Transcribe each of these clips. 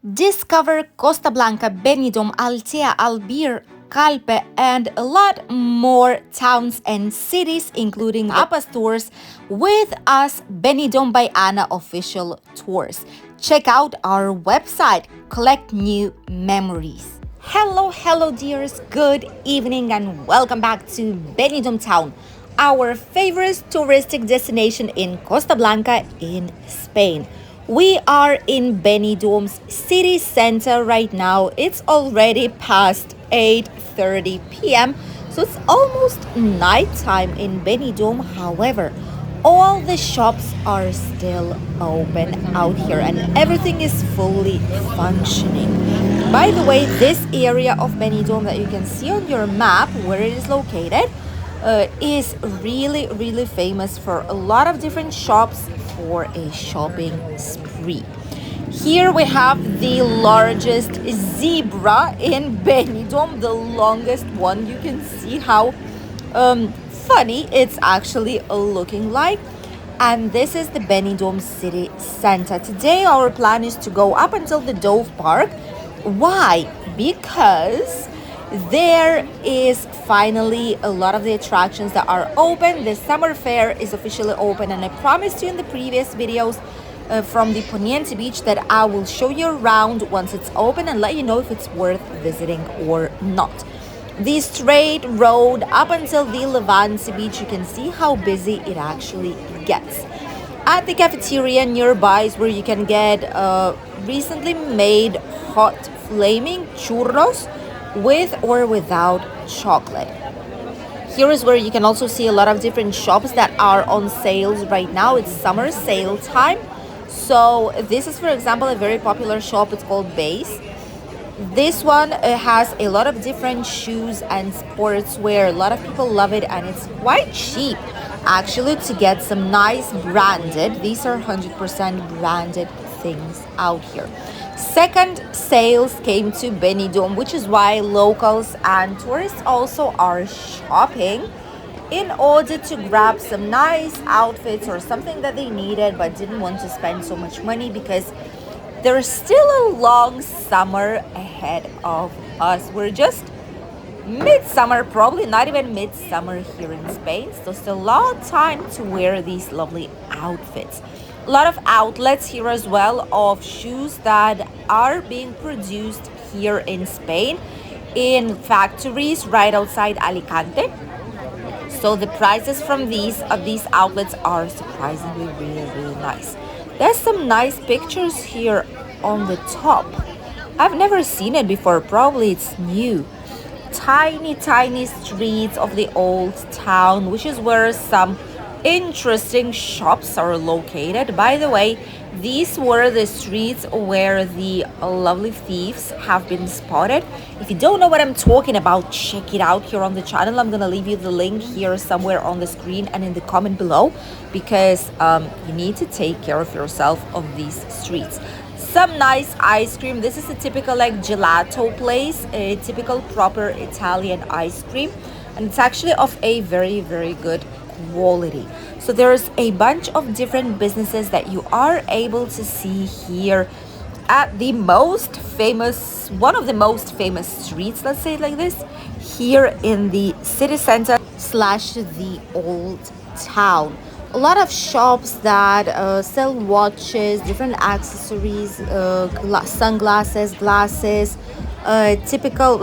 Discover Costa Blanca, Benidorm, Altea, Albir, Calpe, and a lot more towns and cities, including tapas tours with us, Benidorm by Anna official tours. Check out our website, collect new memories. Hello, dears. Good evening, and welcome back to Benidorm Town, our favorite touristic destination in Costa Blanca in Spain. We are in Benidorm's city center right now. It's already past 8:30 p.m., so it's almost nighttime in Benidorm. However, all the shops are still open out here and everything is fully functioning. By the way, this area of Benidorm that you can see on your map where it is located is really famous for a lot of different shops for a shopping spree. Here we have the largest zebra in Benidorm, the longest one. You can see how funny it's actually looking like. And this is the Benidorm city center. Today our plan is to go up until the Dove Park. Why? Because there is finally a lot of the attractions that are open. The summer fair is officially open, and I promised you in the previous videos from the Poniente beach that I will show you around once it's open and let you know if it's worth visiting or not. The straight road up until the Levante beach, you can see how busy it actually gets. At the cafeteria nearby is where you can get recently made hot flaming churros with or without chocolate. Here is where you can also see a lot of different shops that are on sales right now. It's summer sale time. So this is, for example, a very popular shop. It's called Base. This one has a lot of different shoes and sportswear. A lot of people love it, and it's quite cheap actually to get some nice branded. These are 100% branded things out here. Second sales came to Benidorm, which is why locals and tourists also are shopping in order to grab some nice outfits or something that they needed but didn't want to spend so much money, because there's still a long summer ahead of us. We're just midsummer, probably not even midsummer here in Spain, so still a lot of time to wear these lovely outfits. A lot of outlets here as well of shoes that are being produced here in Spain in factories right outside Alicante. So the prices from these outlets are surprisingly really nice. There's some nice pictures here on the top. I've never seen it before, probably it's new. Tiny streets of the old town, which is where some interesting shops are located. By the way, these were the streets where the lovely thieves have been spotted. If you don't know what I'm talking about, check it out here on the channel. I'm gonna leave you the link here somewhere on the screen and in the comment below, because you need to take care of yourself of these streets. Some nice ice cream. This is a typical like gelato place, a typical proper Italian ice cream, and it's actually of a very good quality. So there's a bunch of different businesses that you are able to see here at the most famous, one of the most famous streets, let's say it like this, here in the city center slash the old town. A lot of shops that sell watches, different accessories, sunglasses, glasses, typical,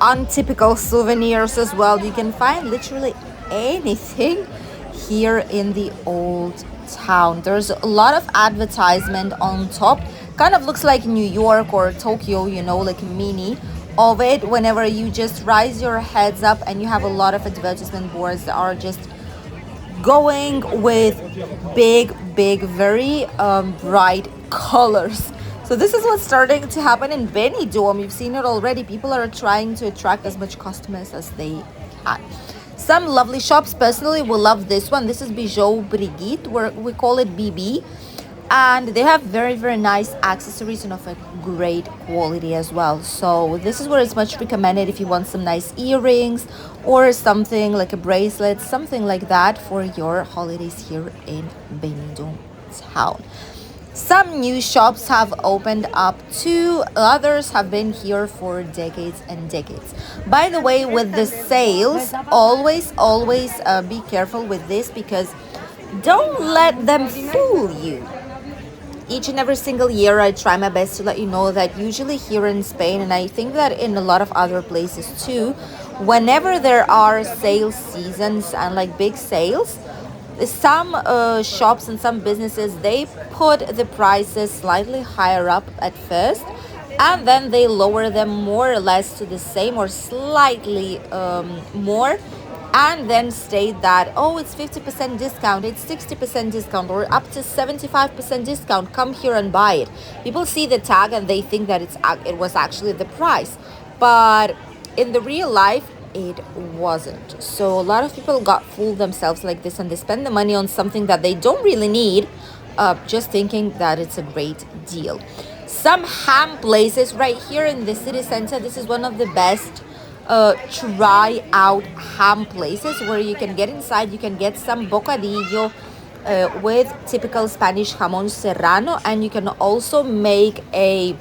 untypical souvenirs as well. You can find literally anything here in the old town. There's a lot of advertisement on top. Kind of looks like New York or Tokyo, you know, like mini of it. Whenever you just rise your heads up and you have a lot of advertisement boards that are just going with big very bright colors. So this is what's starting to happen in Benidorm. You've seen it already. People are trying to attract as much customers as they can. Some lovely shops. Personally, we love this one. This is Bijou Brigitte, where we call it BB, and they have very nice accessories and of a great quality as well. So this is where it's much recommended if you want some nice earrings or something like a bracelet, something like that for your holidays here in Benidorm town. Some new shops have opened up too, others have been here for decades and decades. By the way, with the sales, always be careful with this because don't let them fool you. Each and every single year, I try my best to let you know that usually here in Spain, and I think that in a lot of other places too, whenever there are sales seasons and like big sales, some shops and some businesses, they put the prices slightly higher up at first, and then they lower them more or less to the same or slightly more, and then state that, oh, it's 50% discount, it's 60% discount, or up to 75% discount, come here and buy it. People see the tag and they think that it was actually the price, but in the real life it wasn't. So a lot of people got fooled themselves like this, and they spend the money on something that they don't really need, just thinking that it's a great deal. Some ham places right here in the city center, this is one of the best try out ham places where you can get inside, you can get some bocadillo with typical Spanish jamón serrano, and you can also make a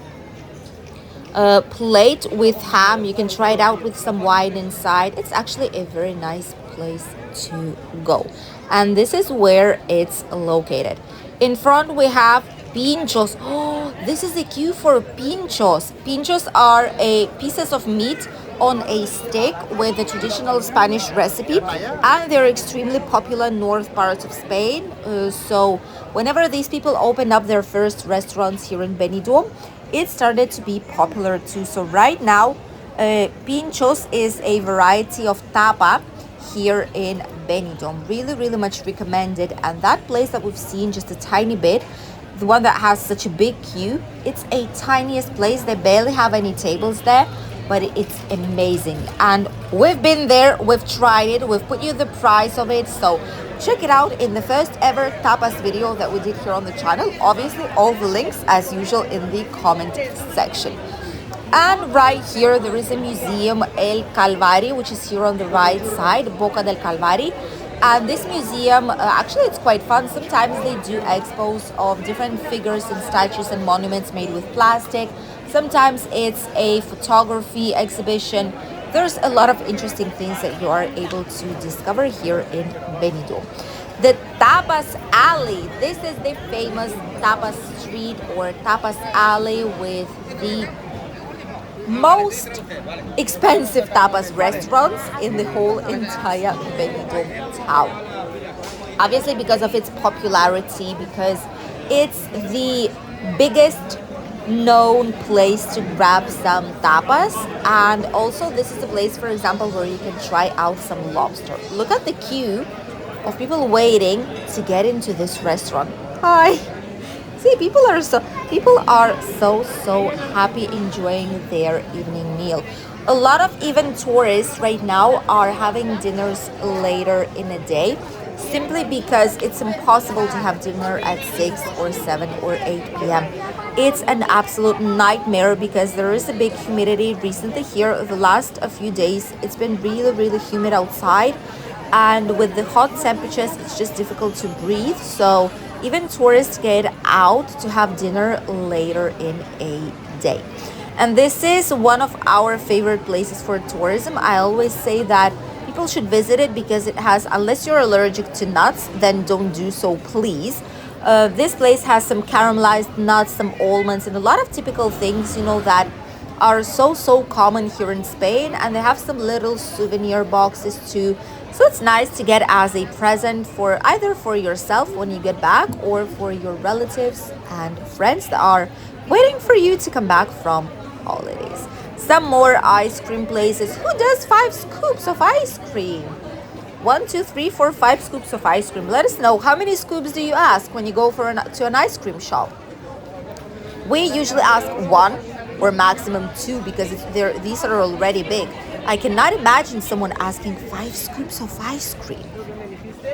plate with ham. You can try it out with some wine inside. It's actually a very nice place to go, and this is where it's located. In front we have pinchos. Oh, this is the queue for pinchos. Pinchos are pieces of meat on a stick with the traditional Spanish recipe, and they're extremely popular in north parts of Spain. So whenever these people opened up their first restaurants here in Benidorm, it started to be popular too. So right now, pinchos is a variety of tapa here in Benidorm. Really much recommended. And that place that we've seen just a tiny bit, the one that has such a big queue, it's a tiniest place. They barely have any tables there, but it's amazing. And we've been there, we've tried it, we've put you the price of it, so check it out in the first ever tapas video that we did here on the channel. Obviously all the links as usual in the comment section. And right here there is a museum, El Calvari, which is here on the right side, Boca del Calvari. And this museum, actually it's quite fun. Sometimes they do expos of different figures and statues and monuments made with plastic. Sometimes it's a photography exhibition. There's a lot of interesting things that you are able to discover here in Benidorm. The Tapas Alley. This is the famous Tapas Street or Tapas Alley with the most expensive tapas restaurants in the whole entire Benidorm town. Obviously because of its popularity, because it's the biggest known place to grab some tapas, and also this is a place, for example, where you can try out some lobster. Look at the queue of people waiting to get into this restaurant. Hi. See, people are so happy enjoying their evening meal. A lot of even tourists right now are having dinners later in the day, simply because it's impossible to have dinner at 6 or 7 or 8 p.m. It's an absolute nightmare because there is a big humidity recently here. The last few days it's been really humid outside, and with the hot temperatures it's just difficult to breathe. So even tourists get out to have dinner later in a day. And this is one of our favorite places for tourism. I always say that people should visit it because it has, unless you're allergic to nuts, then don't do so, please. This place has some caramelized nuts, some almonds, and a lot of typical things, that are so common here in Spain. And they have some little souvenir boxes too. So it's nice to get as a present for either for yourself when you get back, or for your relatives and friends that are waiting for you to come back from holidays. Some more ice cream places. Who does 5 scoops of ice cream? 1, 2, 3, 4, 5 scoops of ice cream. Let us know, how many scoops do you ask when you go to an ice cream shop? We usually ask 1 or maximum 2 because these are already big. I cannot imagine someone asking 5 scoops of ice cream.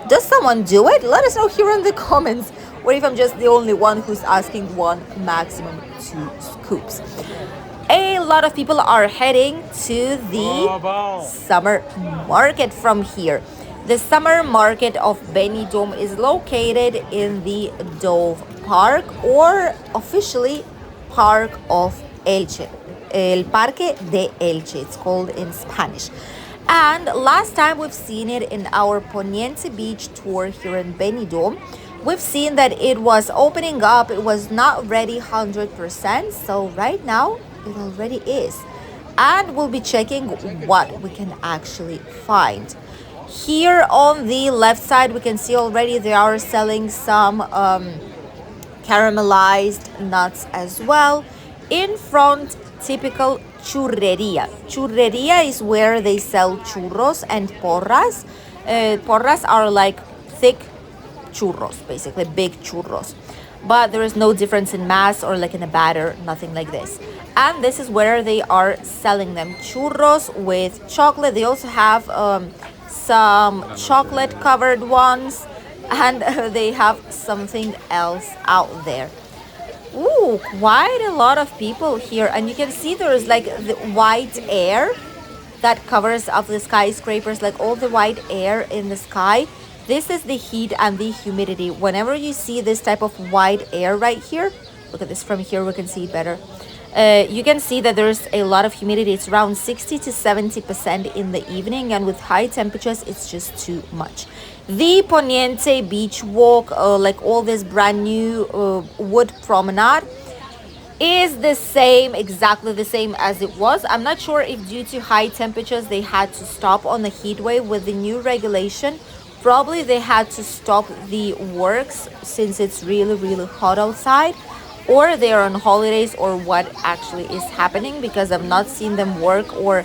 Does someone do it? Let us know here in the comments, or if I'm just the only one who's asking 1, maximum 2 scoops. A lot of people are heading to the summer market from here. The summer market of Benidorm is located in the Dove Park, or officially Park of Elche. El Parque de Elche, it's called in Spanish. And last time we've seen it in our Poniente Beach tour here in Benidorm. We've seen that it was opening up, it was not ready 100%, so right now it already is. And we'll be checking what we can actually find. Here on the left side, we can see already they are selling some caramelized nuts as well. In front, typical churreria. Churreria is where they sell churros and porras. Porras are like thick churros, basically big churros. But there is no difference in mass or like in a batter, nothing like this. And this is where they are selling them. Churros with chocolate. They also have some chocolate covered ones, and they have something else out there. Ooh, quite a lot of people here, and you can see there is like the white air that covers up the skyscrapers, like all the white air in the sky. This is the heat and the humidity. Whenever you see this type of white air right here, look at this from here, we can see it better. You can see that there's a lot of humidity. It's around 60 to 70% in the evening, and with high temperatures, it's just too much. The Poniente Beach Walk, like all this brand new wood promenade, is the same, exactly the same as it was. I'm not sure if due to high temperatures they had to stop on the heat wave with the new regulation. Probably they had to stop the works since it's really, really hot outside, or they are on holidays, or what actually is happening, because I've not seen them work or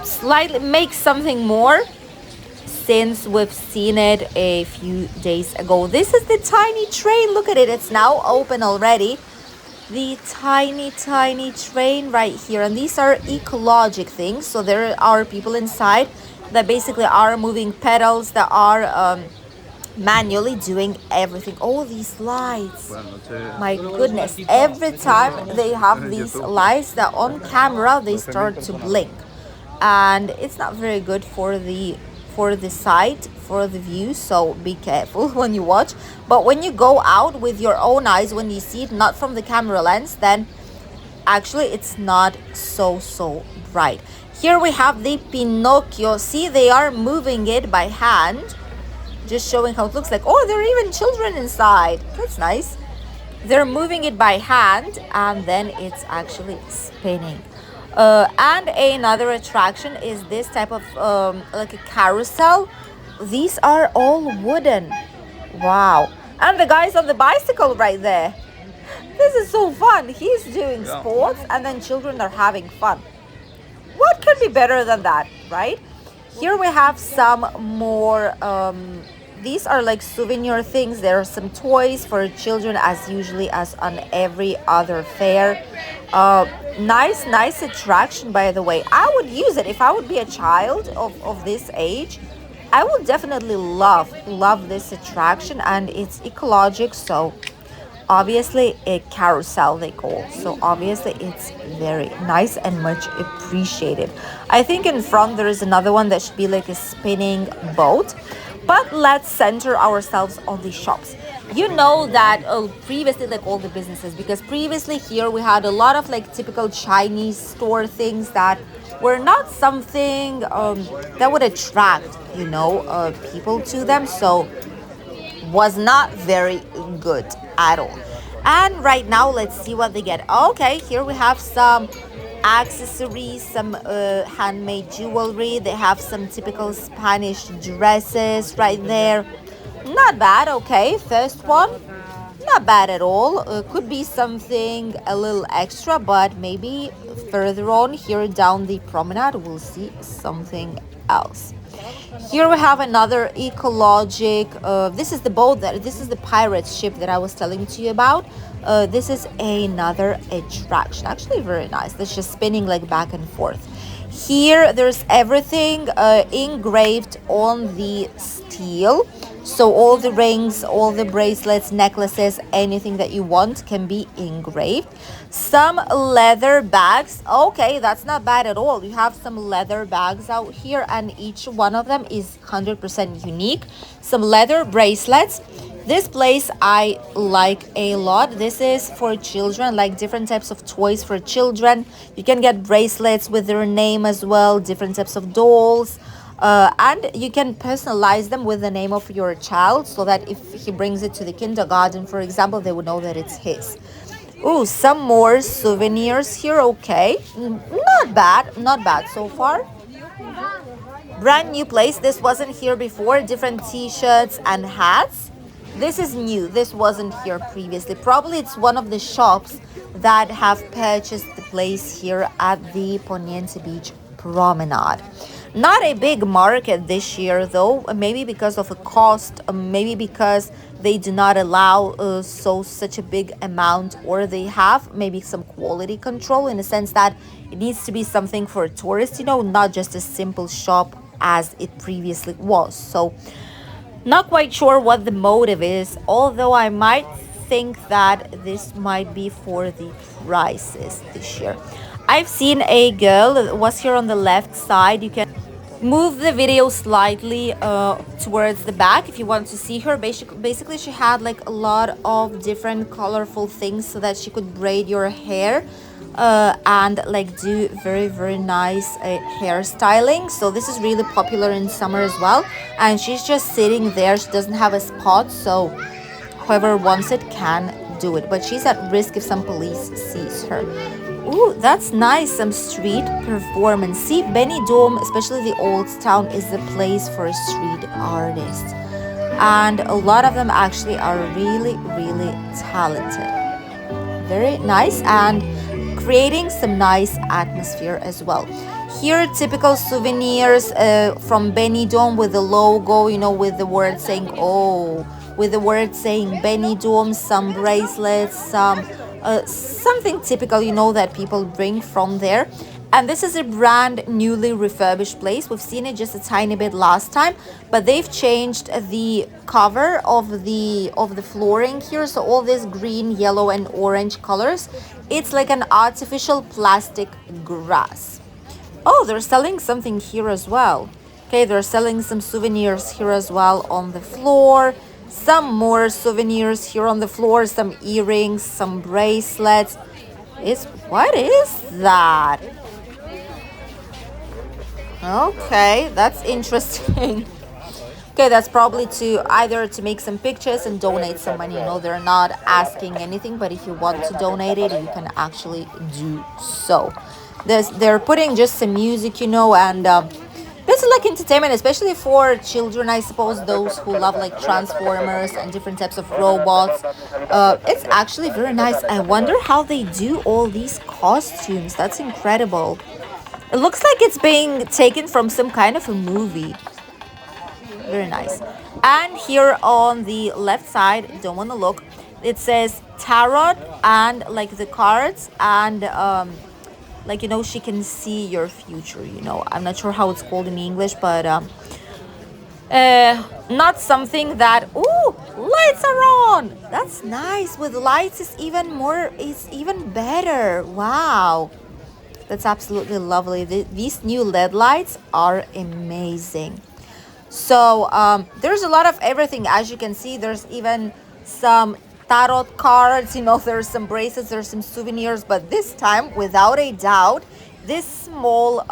slightly make something more since we've seen it a few days ago. This is the tiny train. Look at it. It's now open already. The tiny train right here. And these are ecologic things. So there are people inside that basically are moving pedals, that are manually doing everything. All these lights, my goodness, every time they have these lights that on camera they start to blink, and it's not very good for the sight, for the view, so be careful when you watch. But when you go out with your own eyes, when you see it not from the camera lens, then actually it's not so bright. Here we have the Pinocchio. See, they are moving it by hand, just showing how it looks like. Oh, there are even children inside. That's nice. They're moving it by hand, and then it's actually spinning. And another attraction is this type of like a carousel. These are all wooden. Wow. And the guy's on the bicycle right there. This is so fun. He's doing sports, and then children are having fun. What could be better than that, right? Here we have some more these are like souvenir things. There are some toys for children, as usually as on every other fair. Nice attraction, by the way. I would use it if I would be a child of this age. I would definitely love this attraction, and it's ecologic, so obviously a carousel they call, so obviously it's very nice and much appreciated. I think in front there is another one that should be like a spinning boat. But let's center ourselves on the shops. You know that previously, like all the businesses, because previously here we had a lot of like typical Chinese store things that were not something that would attract, people to them. So was not very good at all. And right now, let's see what they get. Okay, here we have some accessories, some handmade jewelry. They have some typical Spanish dresses right there. Not bad. Okay, first one, not bad at all. Could be something a little extra, but maybe further on here down the promenade we'll see something else. Here we have another ecologic, this is the boat, this is the pirate ship that I was telling to you about. This is another attraction, actually very nice. That's just spinning like back and forth. Here there's everything engraved on the steel. So all the rings, all the bracelets, necklaces, anything that you want can be engraved. Some leather bags. Okay, that's not bad at all. You have some leather bags out here, and each one of them is 100% unique. Some leather bracelets. This place I like a lot. This is for children, like different types of toys for children. You can get bracelets with their name as well, different types of dolls. And you can personalize them with the name of your child so that if he brings it to the kindergarten, for example, they would know that it's his. Ooh, some more souvenirs here. Okay, not bad, not bad so far. Brand new place. This wasn't here before. Different t-shirts and hats. This is new. This wasn't here previously. Probably it's one of the shops that have purchased the place here at the Poniente Beach Promenade. Not a big market this year though, maybe because of a cost, maybe because they do not allow such a big amount, or they have maybe some quality control in the sense that it needs to be something for tourists, not just a simple shop as it previously was. So not quite sure what the motive is, although I might think that this might be for the prices this year. I've seen a girl that was here on the left side. You can move the video slightly towards the back if you want to see her. Basically, she had like a lot of different colorful things so that she could braid your hair and like do very nice hairstyling. So this is really popular in summer as well, and she's just sitting there. She doesn't have a spot, so whoever wants it can do it, but she's at risk if some police sees her. Ooh, that's nice. Some street performance. See, Benidorm, especially the Old Town, is the place for street artists, and a lot of them actually are really talented. Very nice, and creating some nice atmosphere as well. Here, typical souvenirs from Benidorm with the logo, with the word saying "oh," with the word saying Benidorm. Some bracelets, some something typical, that people bring from there. And this is a brand newly refurbished place. We've seen it just a tiny bit last time, but they've changed the cover of the flooring here. So all this green, yellow, and orange colors, it's like an artificial plastic grass. Oh, they're selling something here as well. Okay, they're selling some souvenirs here as well on the floor. Some more souvenirs here on the floor, some earrings, some bracelets. What is that? Okay, that's interesting. Okay, that's probably to make some pictures and donate some money. They're not asking anything, but if you want to donate it, you can actually do so. They're putting just some music, and this is like entertainment, especially for children, I suppose, those who love like Transformers and different types of robots. It's actually very nice. I wonder how they do all these costumes. That's incredible. It looks like it's being taken from some kind of a movie. Very nice. And here on the left side, don't want to look, it says tarot and like the cards, and like she can see your future. I'm not sure how it's called in English, but not something that. Ooh, lights are on. That's nice. With lights is even better. Wow, that's absolutely lovely. These new LED lights are amazing. So there's a lot of everything. As you can see, there's even some tarot cards, there's some bracelets, there's some souvenirs, but this time, without a doubt, this small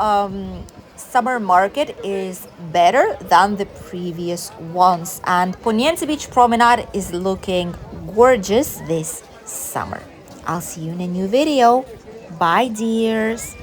summer market is better than the previous ones, and Poniente Beach Promenade is looking gorgeous this summer. I'll see you in a new video. Bye, dears.